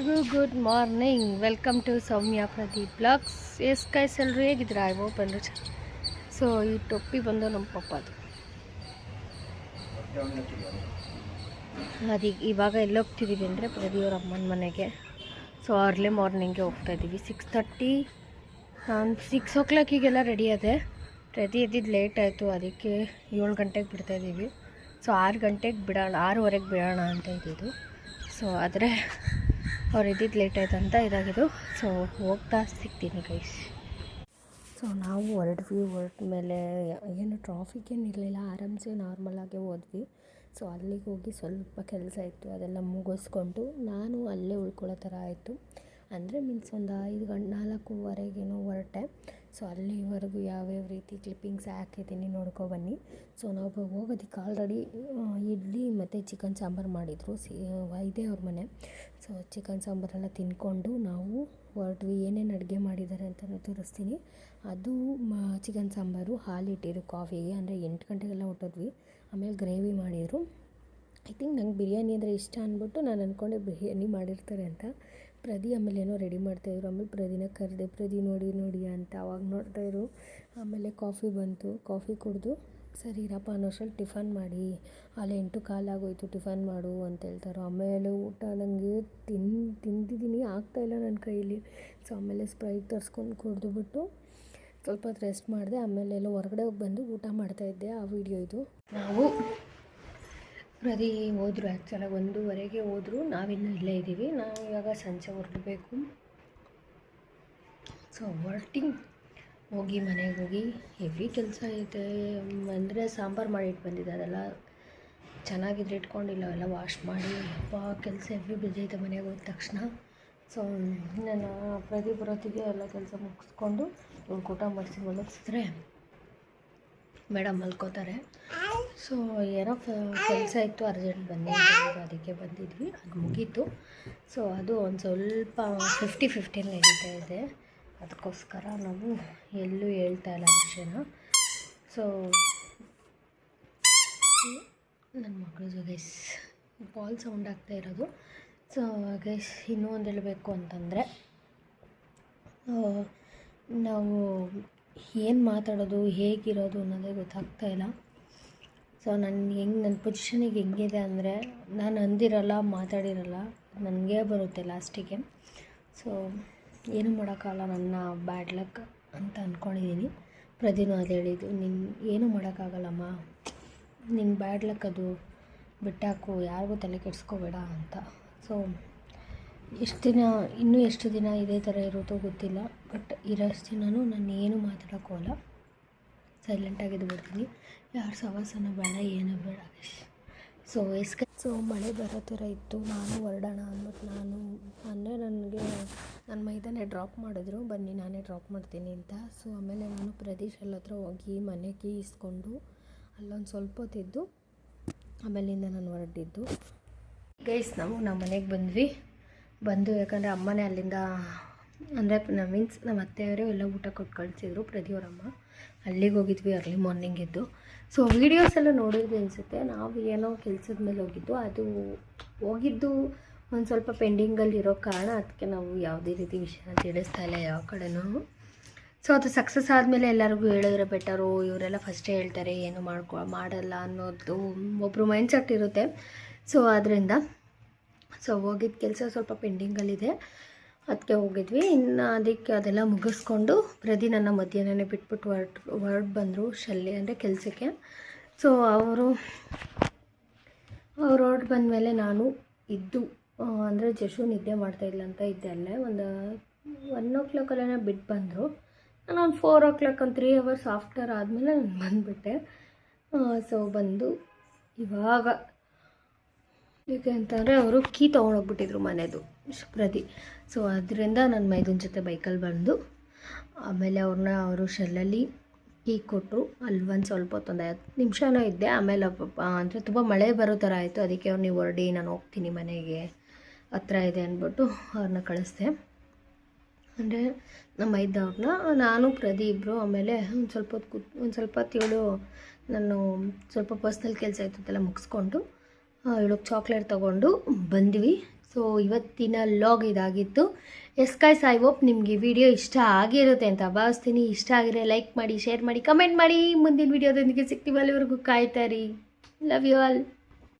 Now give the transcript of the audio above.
ಎಲ್ಲರಿಗೂ good morning. Welcome to Soumya Pradeep blogs. Yes guys, ಎಲ್ಲರೂ ಹೇಗಿದ್ದೀರಾ? ಐ ಹೋಪ್ ಎಲ್ಲರೂ ಸೊ ಈ ಟೊಪ್ಪಿ ಬಂದು ನಮ್ಮ ಪಪ್ಪದು. ಅದೀಗ ಇವಾಗ ಎಲ್ಲೋಗ್ತಿದ್ದೀವಿ ಅಂದರೆ ಪ್ರದಿಯವ್ರ ಅಮ್ಮನ ಮನೆಗೆ. ಸೊ ಅರ್ಲಿ ಮಾರ್ನಿಂಗ್ಗೆ ಹೋಗ್ತಾಯಿದ್ದೀವಿ. 6:30. ನಾನು 6 o'clock ರೆಡಿ ಅದೇ. ಪ್ರತಿ ಎದ್ದಿದ್ದು ಲೇಟ್ ಆಯಿತು, ಅದಕ್ಕೆ 7 ಗಂಟೆಗೆ ಬಿಡ್ತಾಯಿದ್ದೀವಿ. ಸೊ 6 ಗಂಟೆಗೆ ಬಿಡೋಣ, 6:15 ಬಿಡೋಣ ಅಂತ ಇದ್ದಿದ್ದು. ಸೊ ಆದರೆ ಅವ್ರು ಇದ್ದಿದ್ದು ಲೇಟ್ ಆಯ್ತು ಅಂತ ಇದಾಗಿದ್ದು. ಸೊ ಹೋಗ್ತಾ ಸಿಗ್ತೀನಿ ಗೈಸ್. ಸೊ ನಾವು ಹೊರಟ ಮೇಲೆ ಏನು ಟ್ರಾಫಿಕ್ ಏನು ಇರಲಿಲ್ಲ, ಆರಾಮ್ಸೆ ನಾರ್ಮಲಾಗೆ ಹೋದ್ವಿ. ಸೊ ಅಲ್ಲಿಗೆ ಹೋಗಿ ಸ್ವಲ್ಪ ಕೆಲಸ ಇತ್ತು, ಅದೆಲ್ಲ ಮುಗಿಸ್ಕೊಂಡು ನಾನು ಅಲ್ಲೇ ಉಳ್ಕೊಳ್ಳೋ ಥರ ಆಯಿತು. ಅಂದರೆ ಮೀನ್ಸ್ ಒಂದು 4:15 ಹೊರಟೆ. ಸೊ ಅಲ್ಲಿವರೆಗೂ ಯಾವ್ಯಾವ ರೀತಿ ಕ್ಲಿಪ್ಪಿಂಗ್ಸ್ ಹಾಕಿದ್ದೀನಿ ನೋಡ್ಕೊಬನ್ನಿ. ಸೊ ನಾವು ಹೋಗೋದಕ್ಕೆ ಆಲ್ರೆಡಿ ಇಡ್ಲಿ ಮತ್ತು ಚಿಕನ್ ಸಾಂಬಾರು ಮಾಡಿದರು. ಇದೇ ಅವ್ರ ಮನೆ. ಸೊ ಚಿಕನ್ ಸಾಂಬಾರೆಲ್ಲ ತಿಂದ್ಕೊಂಡು ನಾವು ಹೊರಟ್ವಿ. ಏನೇನು ಅಡುಗೆ ಮಾಡಿದ್ದಾರೆ ಅಂತಲೂ ತೋರಿಸ್ತೀನಿ. ಅದು ಚಿಕನ್ ಸಾಂಬಾರು, ಹಾಲಿಟ್ಟಿರು ಕಾಫಿಗೆ, ಅಂದರೆ 8 ಗಂಟೆಗೆಲ್ಲ ಹೊಟ್ಟೋದ್ವಿ. ಆಮೇಲೆ ಗ್ರೇವಿ ಮಾಡಿದರು. ಐ ಥಿಂಕ್ ನಂಗೆ ಬಿರಿಯಾನಿ ಅಂದರೆ ಇಷ್ಟ ಅಂದ್ಬಿಟ್ಟು ನಾನು ಅಂದ್ಕೊಂಡೆ ಬಿರಿಯಾನಿ ಮಾಡಿರ್ತಾರೆ ಅಂತ. ಪ್ರದಿ ಆಮೇಲೆ ಏನೋ ರೆಡಿ ಮಾಡ್ತಾಯಿದ್ರು. ಆಮೇಲೆ ಪ್ರದಿನ ಕರೆದೆ, ಪ್ರದಿ ನೋಡಿ ಅಂತ ಅವಾಗ ನೋಡ್ತಾಯಿದ್ರು. ಆಮೇಲೆ ಕಾಫಿ ಬಂತು, ಕಾಫಿ ಕುಡಿದು ಸರಿ ಇರಪ್ಪ ಅನ್ನೋಷ್ಟರಲ್ಲಿ ಟಿಫನ್ ಮಾಡಿ, ಅಲ್ಲಿ 8:15 ಆಗೋಯ್ತು, ಟಿಫನ್ ಮಾಡು ಅಂತ ಹೇಳ್ತಾರೆ. ಆಮೇಲೆ ಊಟ ನನಗೆ ತಿಂದಿದ್ದೀನಿ, ಆಗ್ತಾಯಿಲ್ಲ ನನ್ನ ಕೈಯಲ್ಲಿ. ಸೊ ಆಮೇಲೆ ಸ್ಪ್ರೈಟ್ ತರಿಸ್ಕೊಂಡು ಕುಡಿದುಬಿಟ್ಟು ಸ್ವಲ್ಪ ಹೊತ್ತು ರೆಸ್ಟ್ ಮಾಡಿದೆ. ಆಮೇಲೆ ಎಲ್ಲ ಹೊರಗಡೆ ಹೋಗಿ ಬಂದು ಊಟ ಮಾಡ್ತಾಯಿದ್ದೆ. ಆ ವಿಡಿಯೋ ಇದು. ನಾವು ಪ್ರದಿ ಹೋದರು, ಆ್ಯಕ್ಚುಲಾಗಿ 1:15 ಹೋದರು. ನಾವಿನ್ನೂ ಇಲ್ಲೇ ಇದ್ದೀವಿ. ನಾವು ಇವಾಗ ಸಂಜೆ ಹೊರಡಬೇಕು. ಸೊ ಹೋಗಿ ಮನೆಗೆ ಹೋಗಿ ಹೆವಿ ಕೆಲಸ ಐತೆ. ಅಂದರೆ ಸಾಂಬಾರು ಮಾಡಿಟ್ಟು ಬಂದಿದ್ದೆ, ಅದೆಲ್ಲ ಚೆನ್ನಾಗಿದ್ರೆ ಇಟ್ಕೊಂಡಿಲ್ಲ, ಎಲ್ಲ ವಾಶ್ ಮಾಡಿ ಅಪ್ಪ ಕೆಲಸ ಹೆವಿ ಬಿದ್ದೈತೆ ಮನೆಗೆ ಹೋದ ತಕ್ಷಣ. ಸೊ ನಾನು ಪ್ರದೀಪ್ ಬರೋತ್ತಿಗೆ ಎಲ್ಲ ಕೆಲಸ ಮುಗಿಸ್ಕೊಂಡು ಊಟ ಮಾಡಿಸಿ ಮಲಗಿಸಿದ್ರೆ ಮೇಡಮ್ ಮಲ್ಕೋತಾರೆ. ಸೊ ಏನೋ ಕೆಲಸ ಇತ್ತು, ಅರ್ಜೆಂಟ್ ಬಂದಿದ್ದು, ಅದಕ್ಕೆ ಬಂದಿದ್ವಿ. ಅದು ಮುಗೀತು. ಸೊ ಅದು ಒಂದು ಸ್ವಲ್ಪ 50-50 ನಡೀತಾ ಇದೆ. ಅದಕ್ಕೋಸ್ಕರ ನಾವು ಎಲ್ಲೂ ಹೇಳ್ತಾ ಇಲ್ಲ ವಿಷಯನ. ಸೊ ನನ್ನ ಮಕ್ಕಳು ಗೈಸ್ ಬಾಲ್ ಸೌಂಡ್ ಆಗ್ತಾ ಇರೋದು. ಸೊ ಗೈಸ್ ಇನ್ನೂ ಒಂದು ಹೇಳಬೇಕು ಅಂತಂದರೆ, ನಾವು ಏನು ಮಾತಾಡೋದು, ಹೇಗಿರೋದು ಅನ್ನೋದೇ ಗೊತ್ತಾಗ್ತಾಯಿಲ್ಲ. ಸೊ ನನ್ನ ಪೊಸಿಷನಿಗೆ ಹೆಂಗಿದೆ ಅಂದರೆ, ನಾನು ಅಂದಿರಲ್ಲ, ಮಾತಾಡಿರಲ್ಲ, ನನಗೇ ಬರುತ್ತೆ ಲಾಸ್ಟಿಗೆ. ಸೊ ಏನೂ ಮಾಡೋಕ್ಕಾಗಲ್ಲ, ನನ್ನ ಬ್ಯಾಡ್ ಲಕ್ ಅಂತ ಅಂದ್ಕೊಂಡಿದ್ದೀನಿ. ಪ್ರದಿನೂ ಅದು ಹೇಳಿದ್ದು, ಏನೂ ಮಾಡೋಕ್ಕಾಗಲ್ಲಮ್ಮ, ನಿನ್ನ ಬ್ಯಾಡ್ ಲಕ್ ಅದು, ಬಿಟ್ಟಾಕು, ಯಾರಿಗೂ ತಲೆ ಕೆಡಿಸ್ಕೋಬೇಡ ಅಂತ. ಸೊ ಇನ್ನೂ ಎಷ್ಟು ದಿನ ಇದೇ ಥರ ಇರುತ್ತೋ ಗೊತ್ತಿಲ್ಲ. ಬಟ್ ಇರೋಷ್ಟು ದಿನವೂ ನಾನು ಏನೂ ಮಾತಾಡೋಕ್ಕೋಲ್ಲ, ಸೈಲೆಂಟಾಗಿದ್ದು ಬಿಡ್ತೀನಿ. ಯಾರ ಸವಾಸನ ಬೇಡ, ಏನೂ ಬೇಡ. ಸೊ ಮಳೆ ಬರೋ ಥರ ಇತ್ತು. ನಾನು ಹೊರಡೋಣ ಅಂದ್ಬಿಟ್ಟು ಅಂದರೆ ನನಗೆ ನನ್ನ ಮೈದಾನೆ ಡ್ರಾಪ್ ಮಾಡಿದ್ರು, ಬನ್ನಿ ನಾನೇ ಡ್ರಾಪ್ ಮಾಡ್ತೀನಿ ಅಂತ. ಸೊ ಆಮೇಲೆ ನಾನು ಪ್ರದೇಶ್ ಹತ್ರ ಹೋಗಿ ಮನೆಗೆ ಇಸ್ಕೊಂಡು ಅಲ್ಲೊಂದು ಸ್ವಲ್ಪ ಹೊತ್ತಿದ್ದು ಆಮೇಲಿಂದ ನಾನು ಹೊರಟಿದ್ದು. ಗೈಸ್ ನಾವು ನಮ್ಮ ಮನೆಗೆ ಬಂದು ಯಾಕಂದರೆ ಅಮ್ಮನೇ ಅಲ್ಲಿಂದ, ಅಂದರೆ ಮೀನ್ಸ್ ನಮ್ಮ ಅತ್ತೆಯವರು ಎಲ್ಲ ಊಟ ಕೊಟ್ಟು ಕಳಿಸಿದ್ರು. ಪ್ರದಿಯವರಮ್ಮ ಅಲ್ಲಿಗೆ ಹೋಗಿದ್ವಿ ಅರ್ಲಿ ಮಾರ್ನಿಂಗ್ ಎದ್ದು. ಸೊ ವೀಡಿಯೋಸ್ ಎಲ್ಲ ನೋಡಿದ್ವಿ ಅನಿಸುತ್ತೆ. ನಾವು ಏನೋ ಕೆಲಸದ ಮೇಲೆ ಹೋಗಿದ್ದು ಒಂದು ಸ್ವಲ್ಪ ಪೆಂಡಿಂಗಲ್ಲಿ ಇರೋ ಕಾರಣ ಅದಕ್ಕೆ ನಾವು ಯಾವುದೇ ರೀತಿ ವಿಷಯನ ತಿಳಿಸ್ತಾ ಇಲ್ಲ ಯಾವ ಕಡೆನೂ. ಸೊ ಅದು ಸಕ್ಸಸ್ ಆದಮೇಲೆ ಎಲ್ಲರಿಗೂ ಹೇಳಿದ್ರೆ ಬೆಟರು, ಇವರೆಲ್ಲ ಫಸ್ಟೇ ಹೇಳ್ತಾರೆ ಏನು ಮಾಡಲ್ಲ ಅನ್ನೋದು ಒಬ್ಬರು ಮೈಂಡ್ಸೆಟ್ ಇರುತ್ತೆ. ಸೊ ಅದರಿಂದ ಹೋಗಿದ್ದ ಕೆಲಸ ಸ್ವಲ್ಪ ಪೆಂಡಿಂಗಲ್ಲಿದೆ, ಅದಕ್ಕೆ ಹೋಗಿದ್ವಿ. ಇನ್ನು ಅದಕ್ಕೆ ಅದೆಲ್ಲ ಮುಗಿಸ್ಕೊಂಡು ಪ್ರದಿ ನನ್ನ ಮಧ್ಯಾಹ್ನನೇ ಬಿಟ್ಬಿಟ್ಟು ಹೊರಟು ಬಂದರು ಅಂದರೆ ಕೆಲಸಕ್ಕೆ. ಸೊ ಅವರು ಹೊರಟು ಬಂದಮೇಲೆ ನಾನು ಅಂದರೆ ಜಶು ನಿದ್ದೆ ಮಾಡ್ತಾಯಿಲ್ಲ ಅಂತ ಇದ್ದೆ ಅಲ್ಲೇ. ಒಂದು 1 o'clock ಬಿಟ್ಟು ಬಂದರು. ನಾನು ಒಂದು 4 o'clock, ಒಂದು 3 hours ಆಫ್ಟರ್ ಆದಮೇಲೆ ನಾನು ಬಂದುಬಿಟ್ಟೆ. ಸೊ ಬಂದು ಇವಾಗ ಏಕೆ ಅಂತಂದರೆ ಅವರು ಕೀ ತೊಗೊಂಡೋಗ್ಬಿಟ್ಟಿದ್ರು ಮನೆಯದು ಪ್ರದಿ. ಸೊ ಅದರಿಂದ ನನ್ನ ಮೈದನ ಜೊತೆ ಬೈಕಲ್ಲಿ ಬಂದು ಆಮೇಲೆ ಅವರು ಶೆಲ್ಲಲ್ಲಿ ಕೀ ಕೊಟ್ಟರು. ಅಲ್ಲಿ ಒಂದು ಸ್ವಲ್ಪ ಹೊತ್ತೊಂದು 10 ನಿಮಿಷನೂ ಇದ್ದೆ. ಆಮೇಲೆ ಅಂದರೆ ತುಂಬ ಮಳೆ ಬರೋ ಥರ ಆಯಿತು. ಅದಕ್ಕೆ ಅವ್ರು ನೀವು ಹೊರಡಿ, ನಾನು ಹೋಗ್ತೀನಿ ಮನೆಗೆ, ಹತ್ರ ಇದೆ ಅಂದ್ಬಿಟ್ಟು ಅವ್ರನ್ನ ಕಳಿಸ್ದೆ. ಅಂದರೆ ನಮ್ಮ ಮೈದವ್ರನ್ನ, ನಾನು ಪ್ರದಿ ಇಬ್ಬರು. ಆಮೇಲೆ ಒಂದು ಸ್ವಲ್ಪ ಹೊತ್ತು ನಾನು ಸ್ವಲ್ಪ ಪರ್ಸ್ನಲ್ ಕೆಲಸ ಇತ್ತಲ್ಲ ಮುಗಿಸ್ಕೊಂಡು ಇವಳಿಗೆ ಚಾಕ್ಲೇಟ್ ತೊಗೊಂಡು ಬಂದ್ವಿ. ಸೊ ಇವತ್ತಿನ ಲಾಗ್ ಇದಾಗಿತ್ತು. ಎಸ್ ಗೈಸ್, ಐ ಹೋಪ್ ನಿಮಗೆ ವಿಡಿಯೋ ಇಷ್ಟ ಆಗಿರುತ್ತೆ ಅಂತ ಭಾವಿಸ್ತೀನಿ. ಇಷ್ಟ ಆಗಿದ್ರೆ ಲೈಕ್ ಮಾಡಿ, ಶೇರ್ ಮಾಡಿ, ಕಮೆಂಟ್ ಮಾಡಿ. ಮುಂದಿನ ವಿಡಿಯೋದೊಂದಿಗೆ ಸಿಗ್ತೀವಿ. ಅಲ್ಲಿವರೆಗೂ ಕಾಯ್ತಾ ಇರಿ. Love you all.